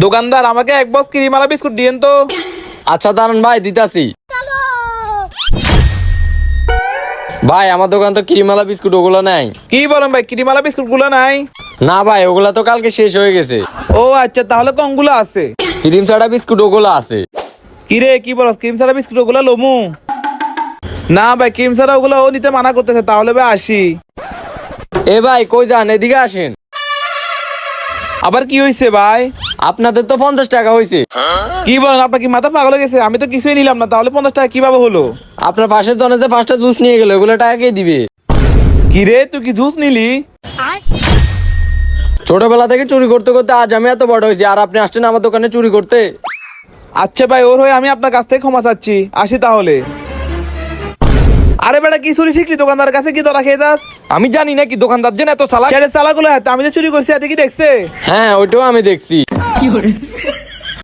দোকানদার আমাকে এক বক্স ক্রিমালা বিস্কুট দিয়েন তো। আচ্ছা দাঁড়ান ভাই, দিতাছি। ভাই আমার দোকান তো ক্রিমালা বিস্কুট ওগুলো নাই। কি বলেন ভাই, ক্রিমালা বিস্কুট গুলো নাই? না ভাই, ওগুলা তো কালকে শেষ হয়ে গেছে। ও আচ্ছা, তাহলে কোনগুলো আছে? ক্রিম ছাড়া বিস্কুট ওগুলো আছে। কিরে কি বলস, ক্রিম ছাড়া বিস্কুট ওগুলো লমু? না ভাই, ক্রিম ছাড়া ওগুলো ও নিতে মানা করতেছে, তাহলে ভাই আসি। এ ভাই কই যান, এদিকে আসেন। আবার কি হয়েছে ভাই? আপনাদের তো 50 টাকা হয়েছে। কি বলেন, আপনার কি মাথা পাগল হয়ে গেছে? আমি তো কিছুই নিলাম না, তাহলে 50 টাকা কিভাবে হলো? আপনার পাশের দোকানে যে 5টা জুস নিয়ে গেল, ওগুলো টাকা কে দিবে? কিরে তুই কি জুস নিলি? ছোটবেলা থেকে চুরি করতে করতে আজ আমি এত বড় হয়েছি, আর আপনি আসছেন আমার দোকানে চুরি করতে? আচ্ছা ভাই, ওর হয়ে আমি আপনার কাছ থেকে ক্ষমা চাচ্ছি, আসি তাহলে। আরে বেটা, কি চুরি শিখলি? দোকানদার কাছে কি তোরা খেয়ে যাস? আমি জানি না কি দোকানদার যেন এত চালাক। ছেড়ে চালাগুলো হাতে, আমি যে চুরি করছি এতে কি দেখছে? হ্যাঁ, ওইটাও আমি দেখছি।